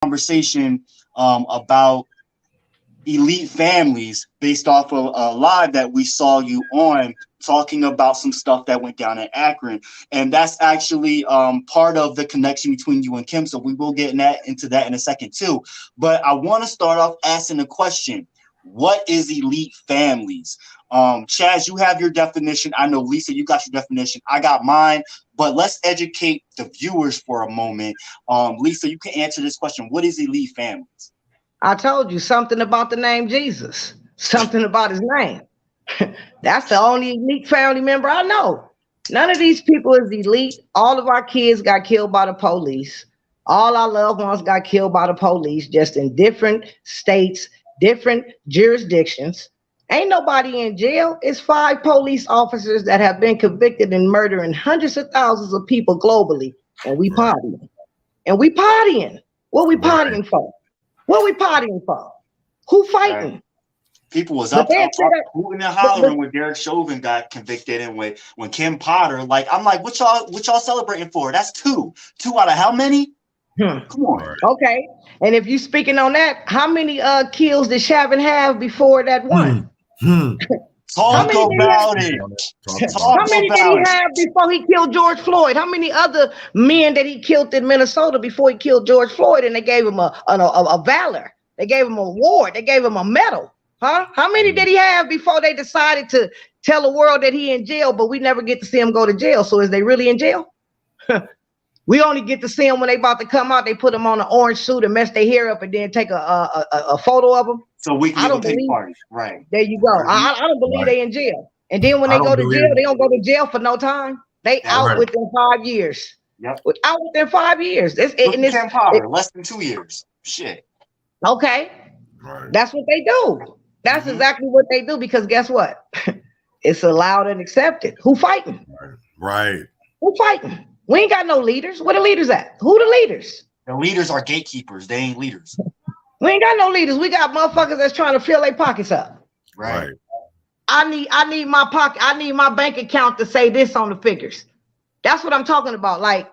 conversation about elite families based off of a live that we saw you on talking about some stuff that went down in Akron. And that's actually part of the connection between you and Kim. So we will get into that in a second too. But I want to start off asking a question. What is elite families? Chaz, you have your definition. I know, Lisa, you got your definition. I got mine. But let's educate the viewers for a moment. Lisa, you can answer this question. What is elite families? I told you something about the name Jesus, something about his name. That's the only elite family member I know. None of these people is elite. All of our kids got killed by the police. All our loved ones got killed by the police, just in different states, different jurisdictions. Ain't nobody in jail. It's 5 police officers that have been convicted in murdering hundreds of thousands of people globally. And we partying. And we partying. What we partying for? What we partying for? Who fighting? Right. People was up hooting and hollering when Derek Chauvin got convicted, and when Kim Potter, like, I'm like, what y'all celebrating for? That's two out of how many? Come on. Okay, and if you speaking on that, how many kills did Chauvin have before that one? Talk about it. How many did he have before he killed George Floyd? How many other men that he killed in Minnesota before he killed George Floyd? And they gave him a valor. They gave him an award. They gave him a medal. Huh? How many did he have before they decided to tell the world that he in jail, but we never get to see him go to jail? So is they really in jail? We only get to see them when they about to come out. They put them on an orange suit and mess their hair up and then take a photo of them. So we can have a pity party. Right. There you go. I don't believe they in jail. And then when they go to jail, they don't go to jail for no time. They out within 5 years. Yep. Out within 5 years. Less than 2 years. Shit. Okay. Right. That's what they do. That's exactly what they do, because guess what? It's allowed and accepted. Who fighting? Right. Who fighting? We ain't got no leaders. Where the leaders at? Who the leaders? The leaders are gatekeepers. They ain't leaders. We ain't got no leaders. We got motherfuckers that's trying to fill their pockets up. Right. I need my pocket. I need my bank account to say this on the figures. That's what I'm talking about. Like,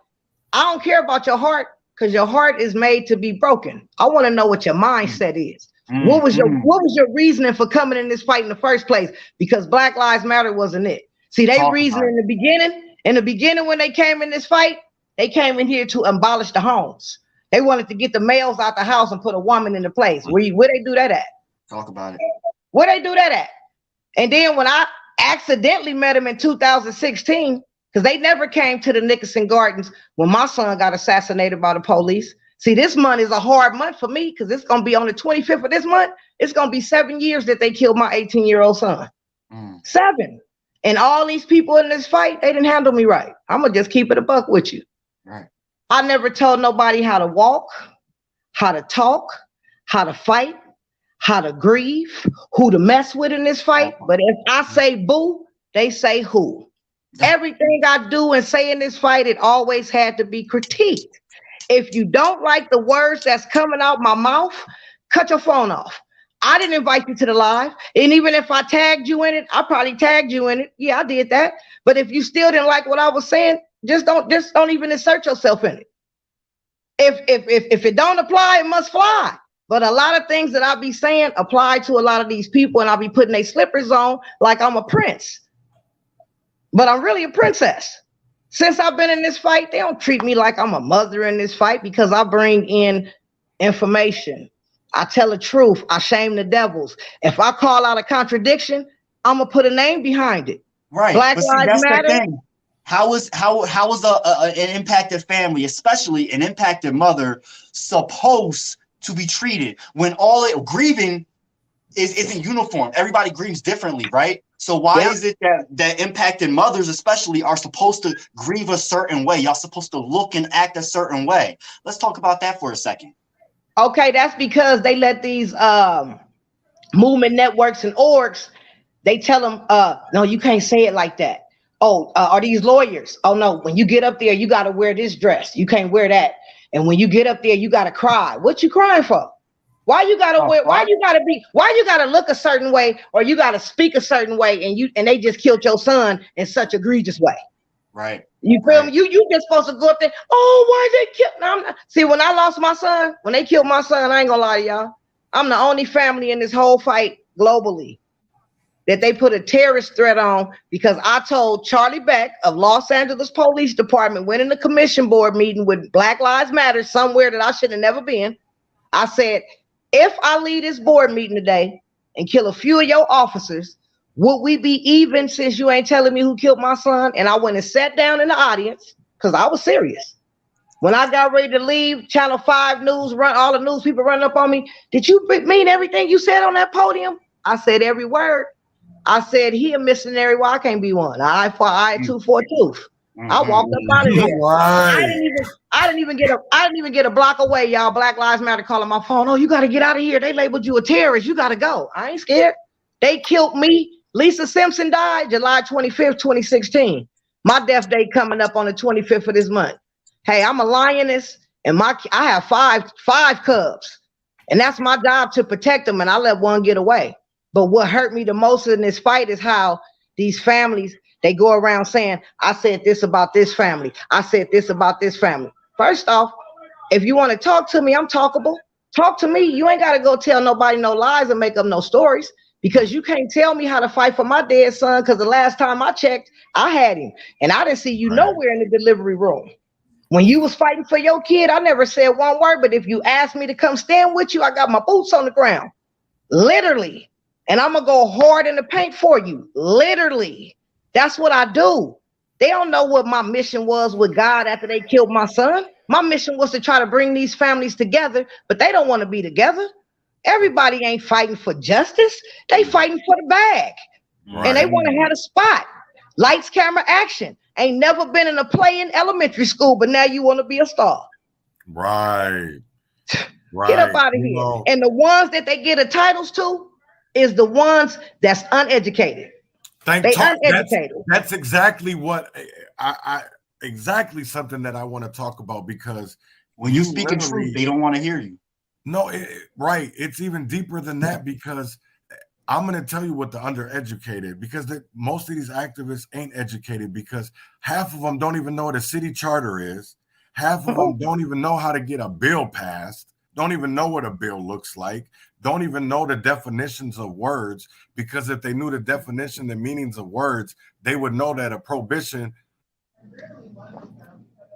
I don't care about your heart, because your heart is made to be broken. I want to know what your mindset is. What was your reasoning for coming in this fight in the first place? Because Black Lives Matter wasn't it. See, they reasoned in the beginning when they came in this fight, they came in here to abolish the homes. They wanted to get the males out the house and put a woman in the place. Where they do that at? Talk about it. Where they do that at? And then when I accidentally met him in 2016, because they never came to the Nickerson Gardens when my son got assassinated by the police. See, this month is a hard month for me, because it's going to be on the 25th of this month. It's going to be 7 years that they killed my 18-year-old son. 7. And all these people in this fight, they didn't handle me right. I'm going to just keep it a buck with you. Right. I never told nobody how to walk, how to talk, how to fight, how to grieve, who to mess with in this fight. But if I say boo, they say who. Everything I do and say in this fight, it always had to be critiqued. If you don't like the words that's coming out my mouth, cut your phone off. I didn't invite you to the live. And even if I tagged you in it, I probably tagged you in it. Yeah, I did that. But if you still didn't like what I was saying, just don't even insert yourself in it. If it don't apply, it must fly. But a lot of things that I be saying apply to a lot of these people, and I'll be putting their slippers on like I'm a prince. But I'm really a princess. Since I've been in this fight, they don't treat me like I'm a mother in this fight, because I bring in information. I tell the truth. I shame the devils. If I call out a contradiction, I'm gonna put a name behind it. Right. Black Lives Matter. How is an impacted family, especially an impacted mother, supposed to be treated when grieving isn't uniform? Everybody grieves differently, right? So why is it that impacted mothers especially are supposed to grieve a certain way? Y'all supposed to look and act a certain way. Let's talk about that for a second. Okay, that's because they let these movement networks and orgs, they tell them, no, you can't say it like that. Oh, are these lawyers? Oh no, when you get up there, you got to wear this dress. You can't wear that. And when you get up there, you got to cry. What you crying for? Why you gotta why you gotta look a certain way, or you gotta speak a certain way, and they just killed your son in such egregious way? Right. You feel me? You just supposed to go up there. Oh, why they kill? No, I'm not. See, when I lost my son, when they killed my son, I ain't gonna lie to y'all. I'm the only family in this whole fight globally that they put a terrorist threat on because I told Charlie Beck of Los Angeles Police Department, went in the commission board meeting with Black Lives Matter somewhere that I should have never been. I said, if I leave this board meeting today and kill a few of your officers, would we be even since you ain't telling me who killed my son? And I went and sat down in the audience because I was serious. When I got ready to leave, Channel 5 News, all the news people running up on me. Did you mean everything you said on that podium? I said every word. I said, he a missionary, well, I can't be one. Eye for eye, tooth for tooth. I walked up out of there. Right. I didn't even get a block away, y'all. Black Lives Matter calling my phone. Oh, you got to get out of here. They labeled you a terrorist. You got to go. I ain't scared. They killed me. Lisa Simpson died July 25th, 2016. My death day coming up on the 25th of this month. Hey, I'm a lioness, and I have five cubs, and that's my job to protect them. And I let one get away. But what hurt me the most in this fight is how these families, they go around saying, I said this about this family. I said this about this family. First off, if you want to talk to me, I'm talkable. Talk to me. You ain't got to go tell nobody no lies and make up no stories. Because you can't tell me how to fight for my dead son, because the last time I checked, I had him. And I didn't see you nowhere in the delivery room. When you was fighting for your kid, I never said one word. But if you asked me to come stand with you, I got my boots on the ground. Literally. And I'm going to go hard in the paint for you. Literally. That's what I do. They don't know what my mission was with God after they killed my son. My mission was to try to bring these families together, but they don't want to be together. Everybody ain't fighting for justice. They fighting for the bag. Right. And they want to have a spot. Lights, camera, action. Ain't never been in a play in elementary school, but now you want to be a star. Right. Get up out of here. Know. And the ones that they get the titles to is the ones that's uneducated. Uneducated. That's exactly what I exactly something that I want to talk about, because when you speak in truth, they don't want to hear you. No, right. It's even deeper than that, because I'm going to tell you what the undereducated, because most of these activists ain't educated, because half of them don't even know what a city charter is. Half of them don't even know how to get a bill passed, don't even know what a bill looks like, don't even know the definitions of words, because if they knew the definition and meanings of words, they would know that a prohibition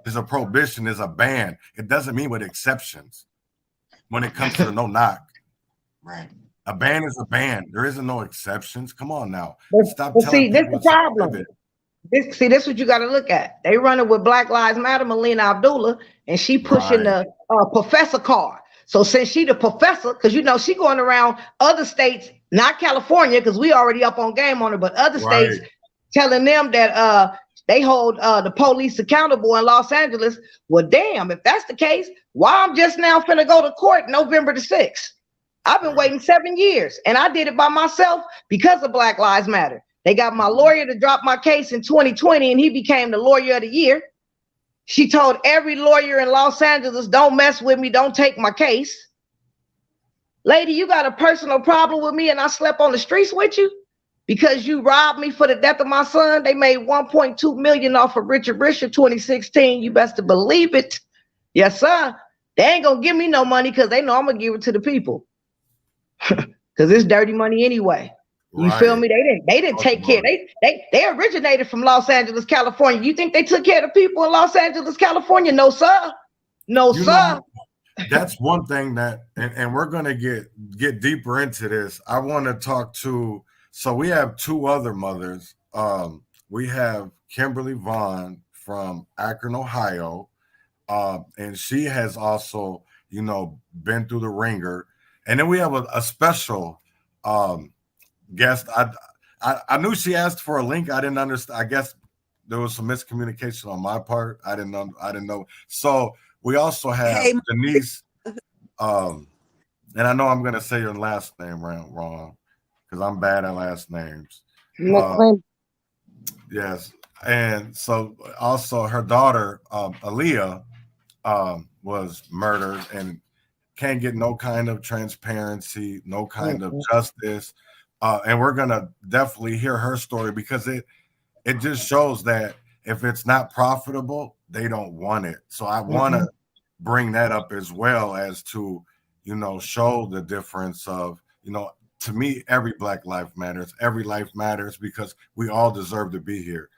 is a ban. It doesn't mean with exceptions. When it comes to the no knock, right? A ban is a ban. There isn't no exceptions. Come on now. Stop telling people. This is the problem. This is what you got to look at. They running with Black Lives Matter, Melina Abdullah, and she pushing the professor card. So since she the professor, because you know she going around other states, not California, because we already up on game on her, but other states telling them that they hold the police accountable in Los Angeles. Well, damn, if that's the case, why I'm just now finna go to court November the 6th? I've been waiting 7 years, and I did it by myself because of Black Lives Matter. They got my lawyer to drop my case in 2020, and he became the lawyer of the year. She told every lawyer in Los Angeles, don't mess with me, don't take my case. Lady, you got a personal problem with me, and I slept on the streets with you? Because you robbed me for the death of my son. They made $1.2 million off of Richard Risher 2016. You best to believe it. Yes, sir. They ain't gonna give me no money because they know I'm gonna give it to the people. Because it's dirty money anyway. You feel me? They didn't take care. They originated from Los Angeles, California. You think they took care of the people in Los Angeles, California? No, sir. No, sir. That's one thing that, and we're gonna get deeper into this. I want to talk to. So we have two other mothers. We have Kimberly Vaughn from Akron, Ohio, and she has also, been through the ringer. And then we have a special guest. I knew she asked for a link. I didn't understand. I guess there was some miscommunication on my part. I didn't know. So we also have Denise. And I know I'm gonna say your last name wrong, because I'm bad at last names. Yes. And so also her daughter, Aaliyah, was murdered and can't get no kind of transparency, no kind of justice. And we're going to definitely hear her story, because it just shows that if it's not profitable, they don't want it. So I want to bring that up as well, as to, you know, show the difference of, you know, to me, every Black life matters. Every life matters because we all deserve to be here.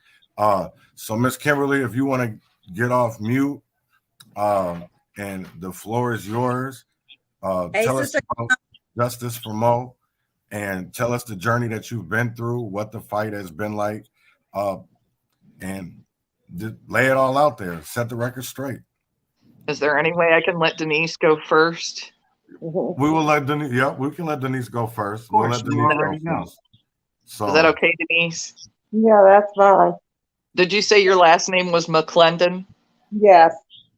So Miss Kimberly, if you want to get off mute, and the floor is yours. Hey, Tell us sister. about Justice for Mo, and tell us the journey that you've been through, what the fight has been like, and lay it all out there. Set the record straight. Is there any way I can let Denise go first? We will let Denise. Yep, we can let Denise go first. Of course, We'll let you Denise already go know. first. So, Is that okay, Denise? Yeah, that's fine. Did you say your last name was McClendon? Yes.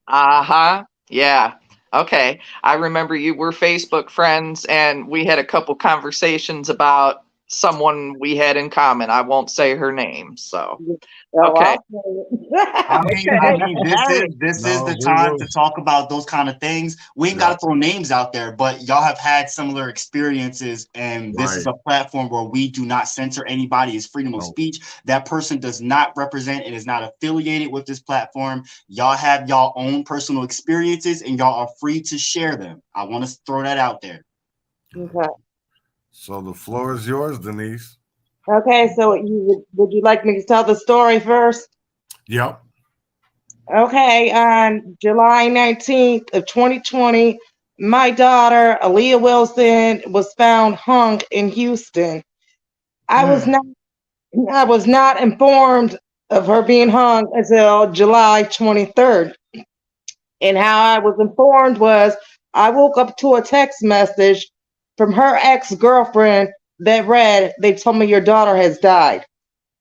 Uh-huh. Yeah. Okay. I remember you were Facebook friends, and we had a couple conversations about someone we had in common. I won't say her name. So, okay. I mean, this is No, the we time will. to talk about those kind of things. We ain't Yeah. got to throw names out there, but y'all have had similar experiences, and this is Right. a platform where we do not censor anybody. It's freedom of No. speech. That person does not represent and is not affiliated with this platform. Y'all have y'all own personal experiences, and y'all are free to share them. I want to throw that out there. Okay. So the floor is yours, Denise. Okay, so would you like me to tell the story first? Yep. Okay, on July 19th of 2020, my daughter, Aaliyah Wilson, was found hung in Houston. I was not informed of her being hung until July 23rd. And how I was informed was I woke up to a text message from her ex-girlfriend that read, "They told me your daughter has died."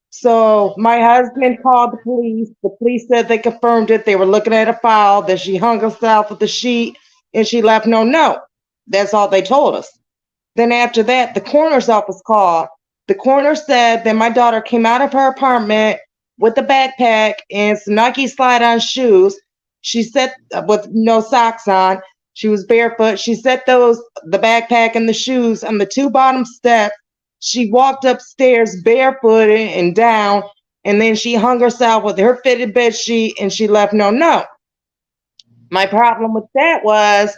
So my husband called the police. The police said they confirmed it. They were looking at a file that she hung herself with a sheet and she left no note. That's all they told us. Then after that, the coroner's office called. The coroner said that my daughter came out of her apartment with a backpack and some Nike slide-on shoes. She said with no socks on. She was barefoot. She set the backpack and the shoes on the two bottom steps. She walked upstairs barefooted and down, and then she hung herself with her fitted bed sheet and she left no note. My problem with that was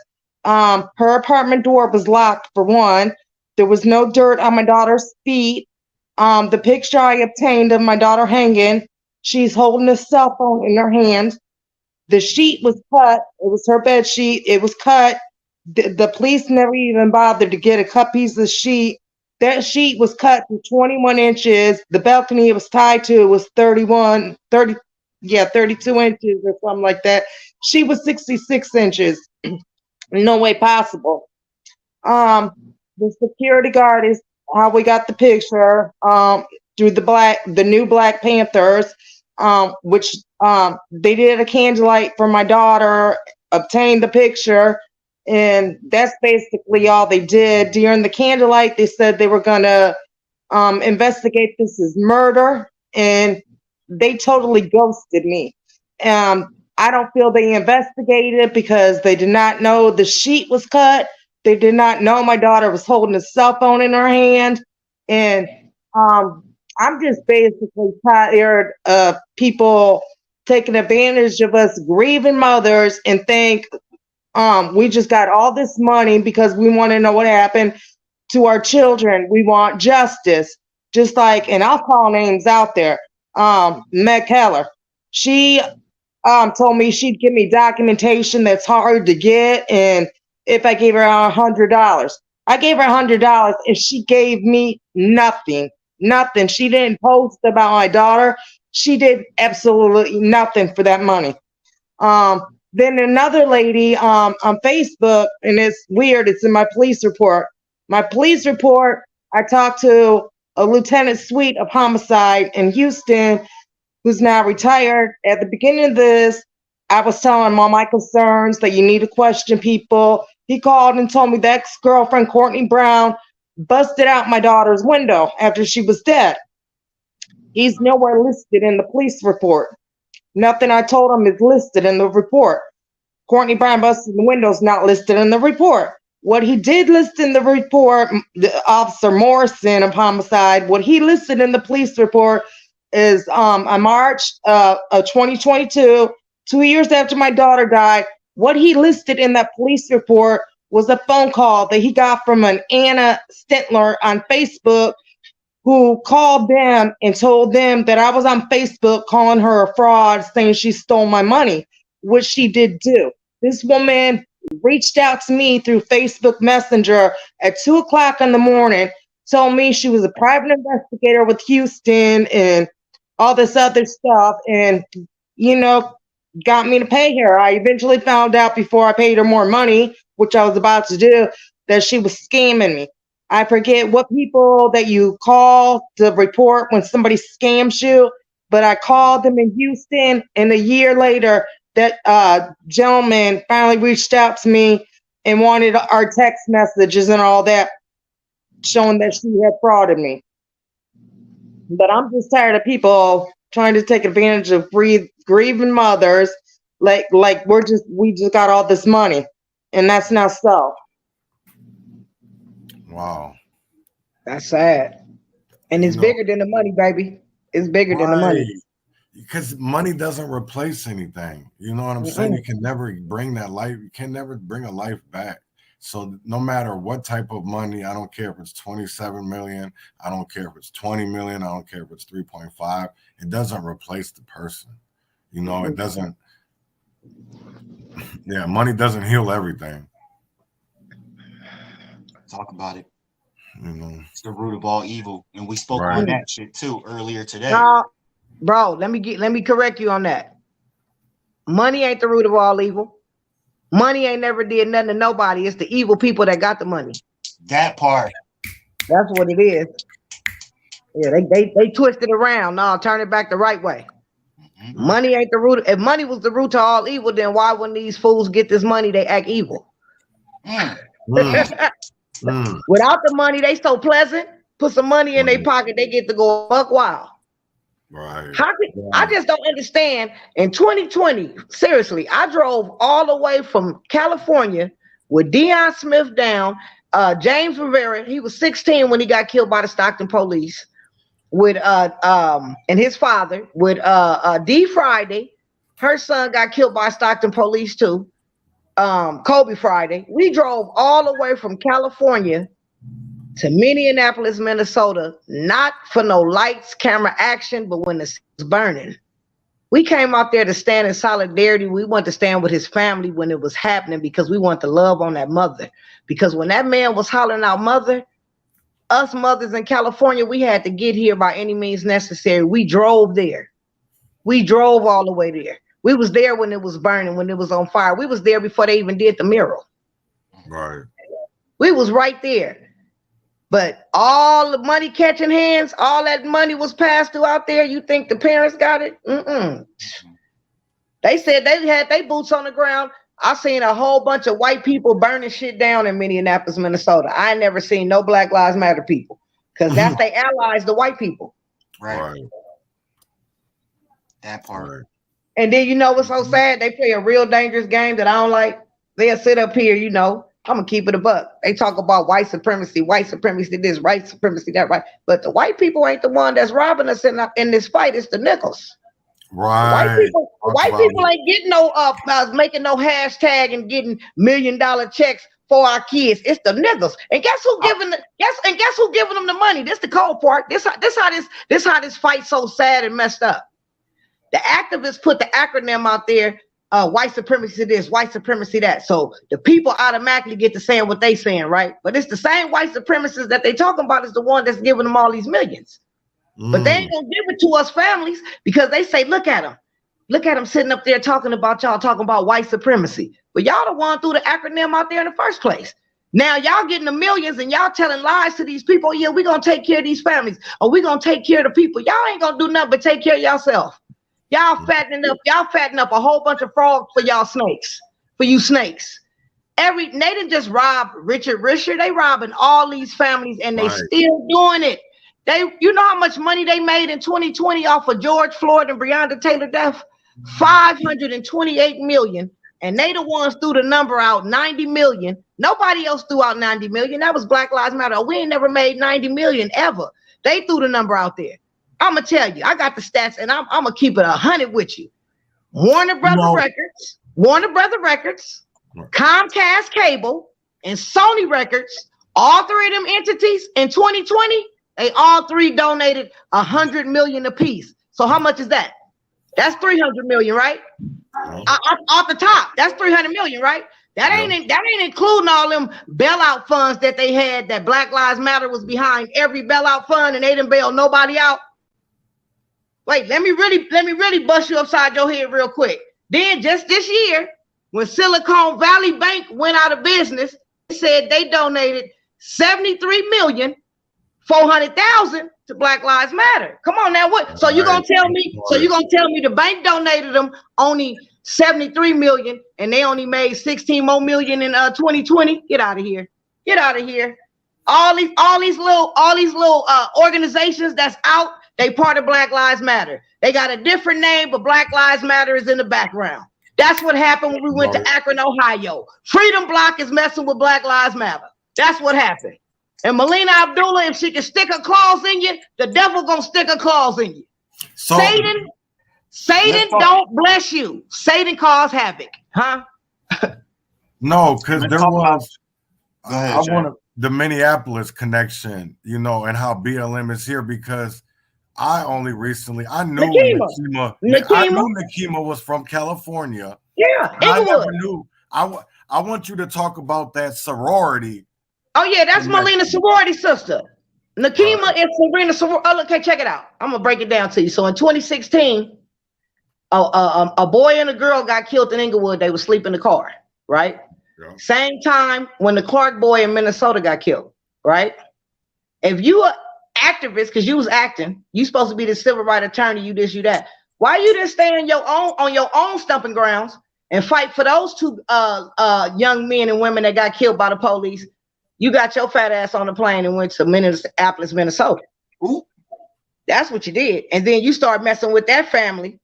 her apartment door was locked, for one. There was no dirt on my daughter's feet. The picture I obtained of my daughter hanging, she's holding a cell phone in her hand. The sheet was cut. It was her bed sheet. It was cut. The police never even bothered to get a cut piece of sheet. That sheet was cut to 21 inches. The balcony it was tied to was 32 inches or something like that. She was 66 inches. No way possible. The security guard is how we got the picture through the new Black Panthers, which they did a candlelight for my daughter, obtained the picture, and that's basically all they did. During the candlelight, they said they were gonna investigate this as murder, and they totally ghosted me. I don't feel they investigated because they did not know the sheet was cut. They did not know my daughter was holding a cell phone in her hand. And I'm just basically tired of people taking advantage of us grieving mothers and think we just got all this money because we want to know what happened to our children. We want justice. Just like, and I'll call names out there. Meg Keller. She told me she'd give me documentation that's hard to get, and if I gave her $100, I gave her $100, and she gave me nothing. She didn't post about my daughter. She did absolutely nothing for that money. Then another lady on Facebook, and it's weird. It's in my police report. My police report. I talked to a lieutenant suite of homicide in Houston, who's now retired. At the beginning of this, I was telling him all my concerns, that you need to question people. He called and told me the ex-girlfriend, Courtney Brown, busted out my daughter's window after she was dead. He's nowhere listed in the police report. Nothing I told him is listed in the report. Courtney Brown busted the windows, not listed in the report. What he did list in the report, the Officer Morrison of homicide, what he listed in the police report is on March of 2022, 2 years after my daughter died. What he listed in that police report was a phone call that he got from an Anna Stentler on Facebook, who called them and told them that I was on Facebook calling her a fraud, saying she stole my money, which she did do. This woman reached out to me through Facebook Messenger at 2 o'clock in the morning, told me she was a private investigator with Houston and all this other stuff, and, got me to pay her. I eventually found out before I paid her more money, which I was about to do, that she was scamming me. I forget what people that you call to report when somebody scams you, but I called them in Houston, and a year later, that gentleman finally reached out to me and wanted our text messages and all that, showing that she had frauded me. But I'm just tired of people trying to take advantage of grieving mothers, like we just got all this money, and that's not so. Wow. That's sad. And it's bigger than the money, baby. It's bigger than the money. Because money doesn't replace anything. You know what I'm saying? You can never bring that life. You can never bring a life back. So no matter what type of money, I don't care if it's 27 million, I don't care if it's 20 million, I don't care if it's 3.5, it doesn't replace the person. It doesn't. Yeah, money doesn't heal everything. Talk about it. It's the root of all evil, and we spoke on that shit too earlier today. Bro, let me correct you on that. Money ain't the root of all evil. Money ain't never did nothing to nobody. It's the evil people that got the money. That part. That's what it is. Yeah, they twist it around. No, turn it back the right way. Money ain't the root. If money was the root to all evil, then why when these fools get this money, they act evil? Without the money, they so pleasant. Put some money in their pocket, they get to go buck wild. Right. I just don't understand. In 2020, seriously, I drove all the way from California with Deion Smith down, James Rivera. He was 16 when he got killed by the Stockton police. With and his father, with D Friday, her son got killed by Stockton police too. Kobe Friday. We drove all the way from California to Minneapolis, Minnesota, not for no lights, camera action, but when the city was burning. We came out there to stand in solidarity. We wanted to stand with his family when it was happening, because we want to love on that mother. Because when that man was hollering out mother, us mothers in California, we had to get here by any means necessary. We drove there. We drove all the way there. We was there when it was burning, when it was on fire. We was there before they even did the mural. Right. We was right there. But all the money catching hands, all that money was passed through out there. You think the parents got it? They said they had their boots on the ground. I seen a whole bunch of white people burning shit down in Minneapolis, Minnesota. I ain't never seen no Black Lives Matter people, because that's their allies, the white people. Right. That part. And then you know what's so sad? They play a real dangerous game that I don't like. They'll sit up here, I'm gonna keep it a buck. They talk about white supremacy this, white supremacy that, right? But the white people ain't the one that's robbing us in this fight. It's the nickels. Right. White people ain't getting no making no hashtag and getting $1 million checks for our kids. It's the niggles. And guess who giving them the money? This the cold part. This how this fight's so sad and messed up. The activists put the acronym out there. White supremacy this, white supremacy that. So the people automatically get to saying what they saying, right? But it's the same white supremacists that they talking about is the one that's giving them all these millions. But they ain't gonna give it to us families, because they say, look at them sitting up there talking about y'all, talking about white supremacy. But y'all the one threw the acronym out there in the first place. Now y'all getting the millions and y'all telling lies to these people. Yeah, we gonna take care of these families, or we gonna take care of the people. Y'all ain't gonna do nothing but take care of yourself. Y'all fattening up a whole bunch of frogs for y'all snakes, for you snakes. They didn't just rob Richard Risher, they robbing all these families, and they still doing it. You know how much money they made in 2020 off of George Floyd and Breonna Taylor death? $528 million. And they the ones threw the number out, 90 million. Nobody else threw out 90 million. That was Black Lives Matter. We ain't never made 90 million ever. They threw the number out there. I'm gonna tell you, I got the stats, and I'm gonna keep it 100 with you. Warner Brother Records, Comcast Cable, and Sony Records, all three of them entities in 2020, they all three donated $100 million apiece. So how much is that? That's 300 million, right? Off the top, that's 300 million, right? That ain't including all them bailout funds that they had, that Black Lives Matter was behind every bailout fund, and they didn't bail nobody out. Wait, let me really bust you upside your head real quick. Then just this year, when Silicon Valley Bank went out of business, they said they donated 73,400,000 to Black Lives Matter. Come on now, what? So you gonna tell me? So you gonna tell me the bank donated them only 73 million, and they only made 16 more million in 2020? Get out of here! Get out of here! All these little organizations that's out, they part of Black Lives Matter. They got a different name, but Black Lives Matter is in the background. That's what happened when we went to Akron, Ohio. Freedom Block is messing with Black Lives Matter. That's what happened. And Melina Abdullah, if she can stick her claws in you, the devil gonna stick her claws in you. So, Satan don't bless you. Satan cause havoc, huh? No, because there was. Ahead, I want the Minneapolis connection, you know, and how BLM is here, because I only recently I knew Nakima was from California. Yeah, I never knew. I want you to talk about that sorority. Oh yeah, that's Melina's sorority sister. Nakima is Serena sorority. Oh, okay, check it out. I'm gonna break it down to you. So in 2016, a boy and a girl got killed in Inglewood. They were sleeping in the car, right? Yeah. Same time when the Clark boy in Minnesota got killed, right? If you are activist, because you was acting, you supposed to be the civil rights attorney, you this, you that. Why you didn't stay on your own stumping grounds and fight for those two young men and women that got killed by the police? You got your fat ass on the plane and went to Minneapolis, Minnesota. Ooh. That's what you did. And then you start messing with that family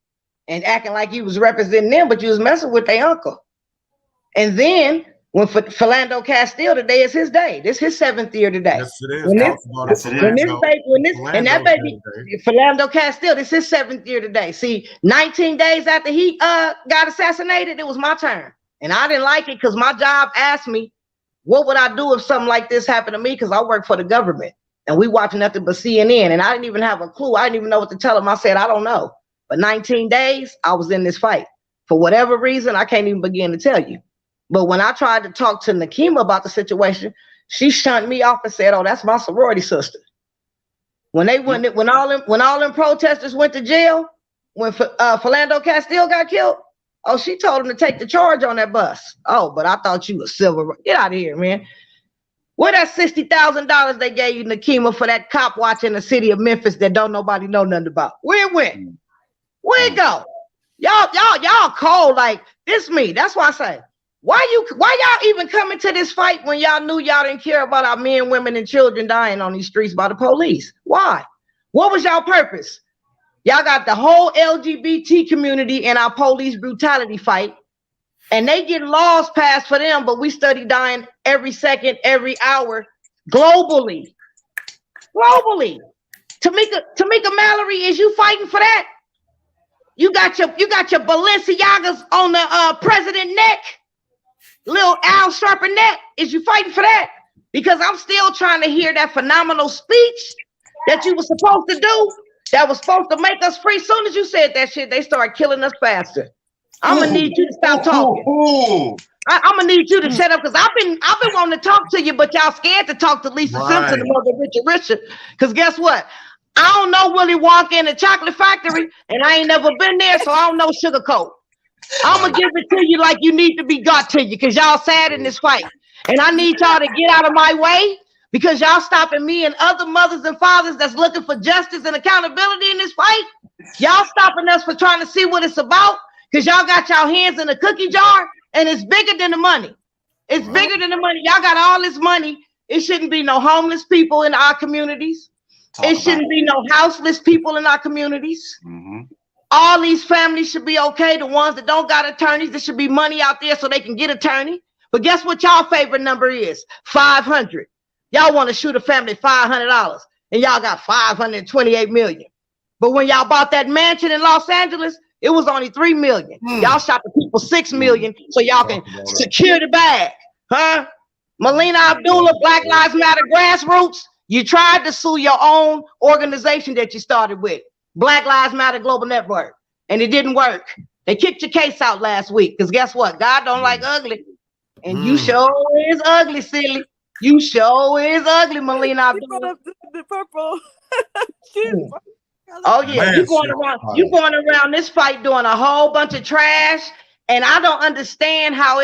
and acting like you was representing them, but you was messing with their uncle. And then when Philando Castile, today is his day. This is his 7th year today. Yes, it is. Philando Castile, this is his 7th year today. See, 19 days after he got assassinated, it was my turn. And I didn't like it because my job asked me, what would I do if something like this happened to me? Because I work for the government and we watch nothing but CNN. And I didn't even have a clue. I didn't even know what to tell them. I said, I don't know. But 19 days, I was in this fight. For whatever reason, I can't even begin to tell you. But when I tried to talk to Nakima about the situation, she shunned me off and said, oh, that's my sorority sister. When all them protesters went to jail, when Philando Castile got killed, oh, she told him to take the charge on that bus. Oh, but I thought you was civil. Get out of here, man. Where that $60,000 they gave you, Nakima, for that cop watch in the city of Memphis that don't nobody know nothing about? Where it went? Where it go? Y'all cold like this me. That's why I say, why y'all even coming to this fight when y'all knew y'all didn't care about our men, women, and children dying on these streets by the police? Why? What was y'all purpose? Y'all got the whole LGBT community in our police brutality fight, and they get laws passed for them, but we study dying every second, every hour, globally. Globally. Tamika Mallory, is you fighting for that? You got your Balenciagas on the president neck, little Al Sharpton neck. Is you fighting for that? Because I'm still trying to hear that phenomenal speech that you were supposed to do, that was supposed to make us free. Soon as you said that shit, they started killing us faster. I'm gonna need you to stop talking. I'm gonna need you to shut up, because I've been wanting to talk to you, but y'all scared to talk to Lisa Simpson and Mother Richard. Because guess what? I don't know Willy Wonka in the Chocolate Factory, and I ain't never been there, so I don't know sugarcoat. I'm gonna give it to you like you need to be got to you, because y'all sad in this fight, and I need y'all to get out of my way, because y'all stopping me and other mothers and fathers that's looking for justice and accountability in this fight. Y'all stopping us for trying to see what it's about, because y'all got y'all hands in a cookie jar, and it's bigger than the money. It's bigger than the money. Y'all got all this money. It shouldn't be no homeless people in our communities. It shouldn't be no houseless people in our communities. Mm-hmm. All these families should be okay. The ones that don't got attorneys, there should be money out there so they can get attorney. But guess what y'all favorite number is? 500. Y'all want to shoot a family $500, and y'all got 528 million. But when y'all bought that mansion in Los Angeles, it was only 3 million. Y'all shot the people 6 million so y'all can secure the bag. Huh? Melina Abdullah, Black Lives Matter Grassroots, you tried to sue your own organization that you started with, Black Lives Matter Global Network, and it didn't work. They kicked your case out last week because guess what? God don't like ugly. And you sure is ugly, silly. You sure is ugly, Melina Abdullah. The purple. Oh yeah, you going around this fight doing a whole bunch of trash, and I don't understand how